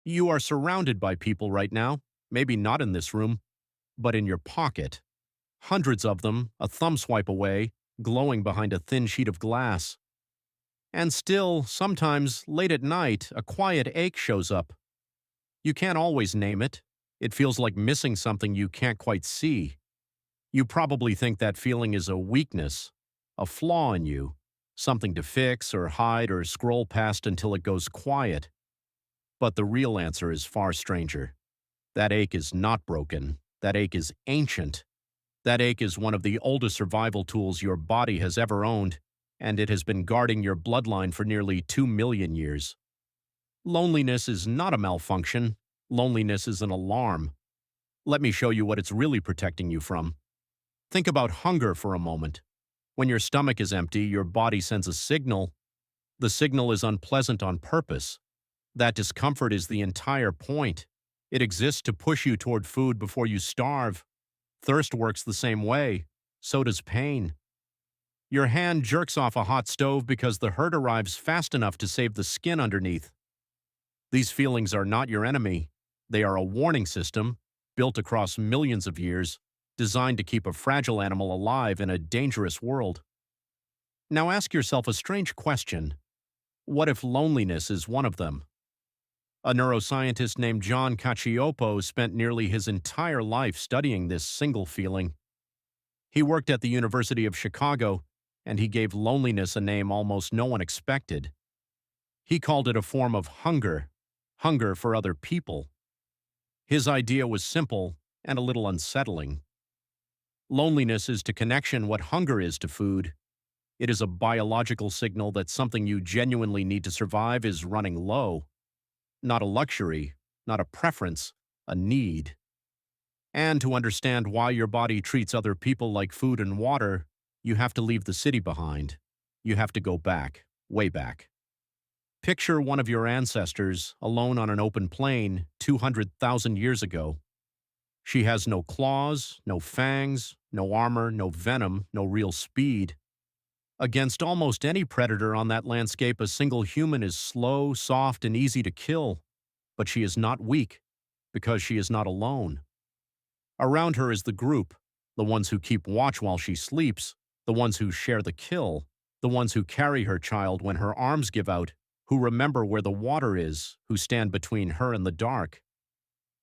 You are surrounded by people right now, maybe not in this room, but in your pocket. Hundreds of them, a thumb swipe away, glowing behind a thin sheet of glass. And still, sometimes, late at night, a quiet ache shows up. You can't always name it. It feels like missing something you can't quite see. You probably think that feeling is a weakness, a flaw in you, something to fix or hide or scroll past until it goes quiet. But the real answer is far stranger. That ache is not broken. That ache is ancient. That ache is one of the oldest survival tools your body has ever owned, and it has been guarding your bloodline for nearly 2 million years. Loneliness is not a malfunction. Loneliness is an alarm. Let me show you what it's really protecting you from. Think about hunger for a moment. When your stomach is empty, your body sends a signal. The signal is unpleasant on purpose. That discomfort is the entire point. It exists to push you toward food before you starve. Thirst works the same way. So does pain. Your hand jerks off a hot stove because the hurt arrives fast enough to save the skin underneath. These feelings are not your enemy. They are a warning system, built across millions of years, designed to keep a fragile animal alive in a dangerous world. Now ask yourself a strange question. What if loneliness is one of them? A neuroscientist named John Cacioppo spent nearly his entire life studying this single feeling. He worked at the University of Chicago, and he gave loneliness a name almost no one expected. He called it a form of hunger, hunger for other people. His idea was simple and a little unsettling. Loneliness is to connection what hunger is to food. It is a biological signal that something you genuinely need to survive is running low. Not a luxury, not a preference, a need. And to understand why your body treats other people like food and water, you have to leave the city behind. You have to go back, way back. Picture one of your ancestors alone on an open plain 200,000 years ago. She has no claws, no fangs, no armor, no venom, no real speed. Against almost any predator on that landscape, a single human is slow, soft, and easy to kill. But she is not weak, because she is not alone. Around her is the group, the ones who keep watch while she sleeps, the ones who share the kill, the ones who carry her child when her arms give out, who remember where the water is, who stand between her and the dark.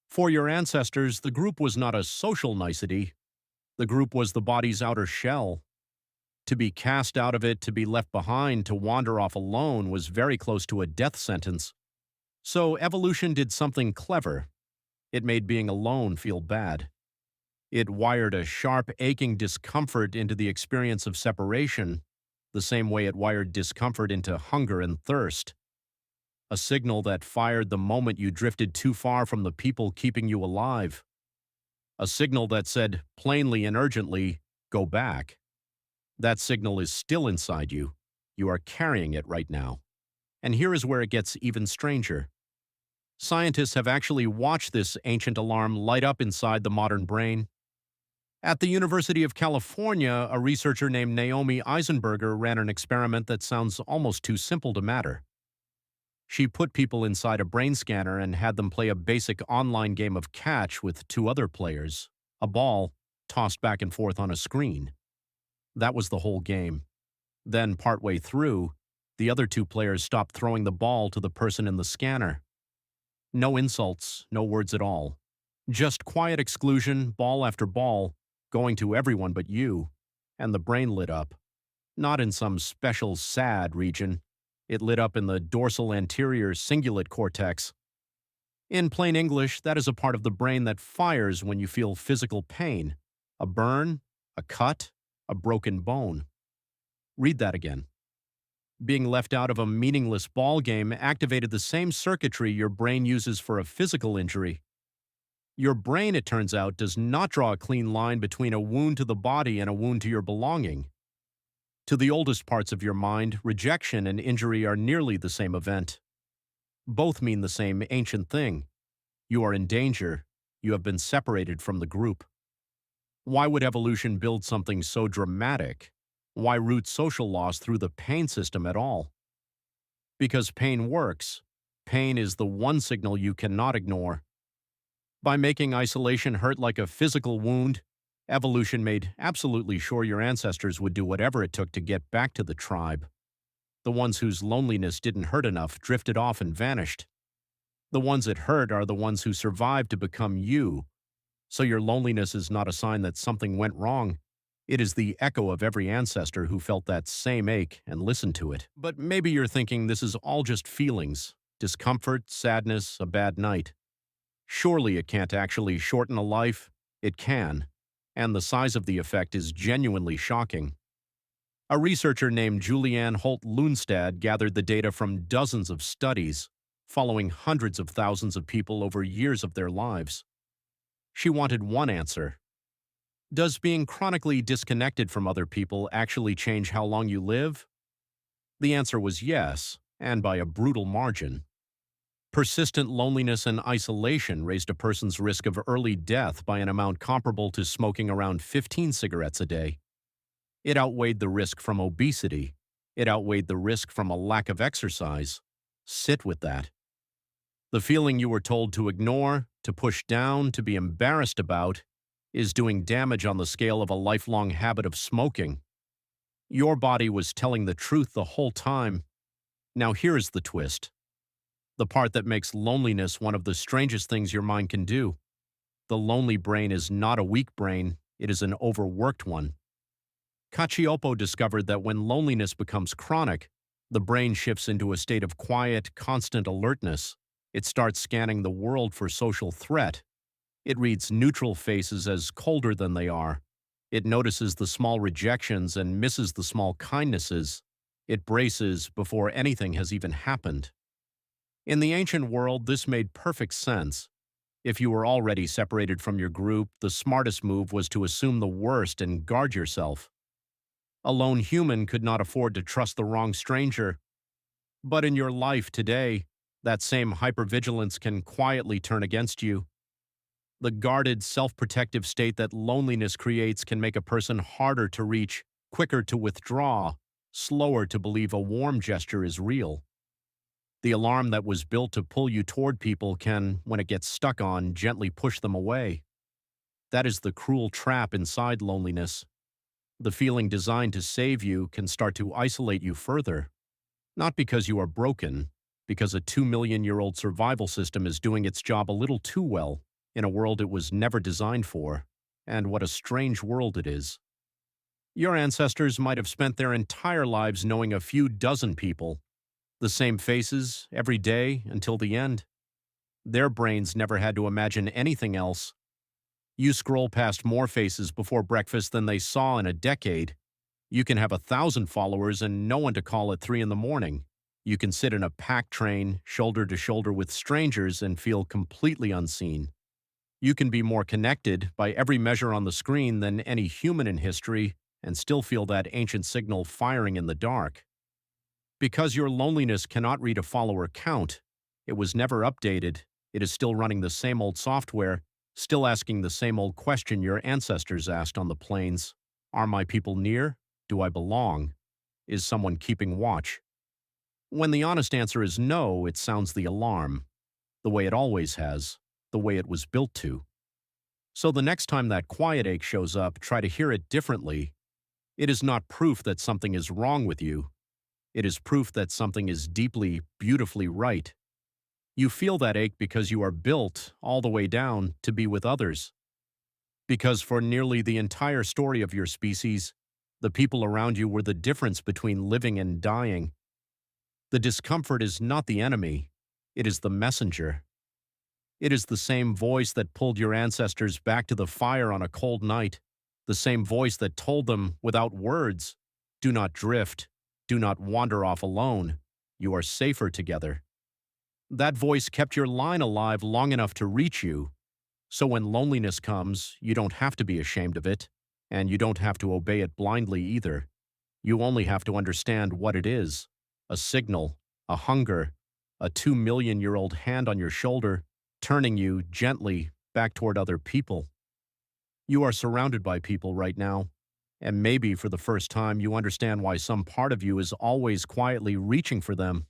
For your ancestors, the group was not a social nicety. The group was the body's outer shell. To be cast out of it, to be left behind, to wander off alone was very close to a death sentence. So evolution did something clever. It made being alone feel bad. It wired a sharp, aching discomfort into the experience of separation, the same way it wired discomfort into hunger and thirst. A signal that fired the moment you drifted too far from the people keeping you alive. A signal that said, plainly and urgently, go back. That signal is still inside you. You are carrying it right now. And here is where it gets even stranger. Scientists have actually watched this ancient alarm light up inside the modern brain. At the University of California, a researcher named Naomi Eisenberger ran an experiment that sounds almost too simple to matter. She put people inside a brain scanner and had them play a basic online game of catch with two other players, a ball tossed back and forth on a screen. That was the whole game. Then, partway through, the other two players stopped throwing the ball to the person in the scanner. No insults, no words at all. Just quiet exclusion, ball after ball, going to everyone but you, and the brain lit up. Not in some special sad region. It lit up in the dorsal anterior cingulate cortex. In plain English, that is a part of the brain that fires when you feel physical pain. A burn, a cut, a broken bone. Read that again. Being left out of a meaningless ball game activated the same circuitry your brain uses for a physical injury. Your brain, it turns out, does not draw a clean line between a wound to the body and a wound to your belonging. To the oldest parts of your mind, rejection and injury are nearly the same event. Both mean the same ancient thing. You are in danger. You have been separated from the group. Why would evolution build something so dramatic? Why root social loss through the pain system at all? Because pain works. Pain is the one signal you cannot ignore. By making isolation hurt like a physical wound, evolution made absolutely sure your ancestors would do whatever it took to get back to the tribe. The ones whose loneliness didn't hurt enough drifted off and vanished. The ones it hurt are the ones who survived to become you. So your loneliness is not a sign that something went wrong. It is the echo of every ancestor who felt that same ache and listened to it. But maybe you're thinking this is all just feelings, discomfort, sadness, a bad night. Surely it can't actually shorten a life. It can. And the size of the effect is genuinely shocking. A researcher named Julianne Holt-Lunstad gathered the data from dozens of studies, following hundreds of thousands of people over years of their lives. She wanted one answer. Does being chronically disconnected from other people actually change how long you live? The answer was yes, and by a brutal margin. Persistent loneliness and isolation raised a person's risk of early death by an amount comparable to smoking around 15 cigarettes a day. It outweighed the risk from obesity. It outweighed the risk from a lack of exercise. Sit with that. The feeling you were told to ignore, to push down, to be embarrassed about, is doing damage on the scale of a lifelong habit of smoking. Your body was telling the truth the whole time. Now here's the twist. The part that makes loneliness one of the strangest things your mind can do. The lonely brain is not a weak brain, it is an overworked one. Cacioppo discovered that when loneliness becomes chronic, the brain shifts into a state of quiet, constant alertness. It starts scanning the world for social threat. It reads neutral faces as colder than they are. It notices the small rejections and misses the small kindnesses. It braces before anything has even happened. In the ancient world, this made perfect sense. If you were already separated from your group, the smartest move was to assume the worst and guard yourself. A lone human could not afford to trust the wrong stranger. But in your life today, that same hypervigilance can quietly turn against you. The guarded, self-protective state that loneliness creates can make a person harder to reach, quicker to withdraw, slower to believe a warm gesture is real. The alarm that was built to pull you toward people can, when it gets stuck on, gently push them away. That is the cruel trap inside loneliness. The feeling designed to save you can start to isolate you further. Not because you are broken, because a 2-million-year-old survival system is doing its job a little too well in a world it was never designed for. And what a strange world it is. Your ancestors might have spent their entire lives knowing a few dozen people, the same faces, every day, until the end. Their brains never had to imagine anything else. You scroll past more faces before breakfast than they saw in a decade. You can have 1,000 followers and no one to call at 3 in the morning. You can sit in a packed train, shoulder to shoulder with strangers and feel completely unseen. You can be more connected by every measure on the screen than any human in history and still feel that ancient signal firing in the dark. Because your loneliness cannot read a follower count, it was never updated, it is still running the same old software, still asking the same old question your ancestors asked on the plains. Are my people near? Do I belong? Is someone keeping watch? When the honest answer is no, it sounds the alarm, the way it always has, the way it was built to. So the next time that quiet ache shows up, try to hear it differently. It is not proof that something is wrong with you. It is proof that something is deeply, beautifully right. You feel that ache because you are built, all the way down, to be with others. Because for nearly the entire story of your species, the people around you were the difference between living and dying. The discomfort is not the enemy, it is the messenger. It is the same voice that pulled your ancestors back to the fire on a cold night, the same voice that told them, without words, do not drift. Do not wander off alone. You are safer together. That voice kept your line alive long enough to reach you. So when loneliness comes, you don't have to be ashamed of it, and you don't have to obey it blindly either. You only have to understand what it is: a signal, a hunger, a 2-million-year-old hand on your shoulder, turning you gently back toward other people. You are surrounded by people right now. And maybe for the first time you understand why some part of you is always quietly reaching for them,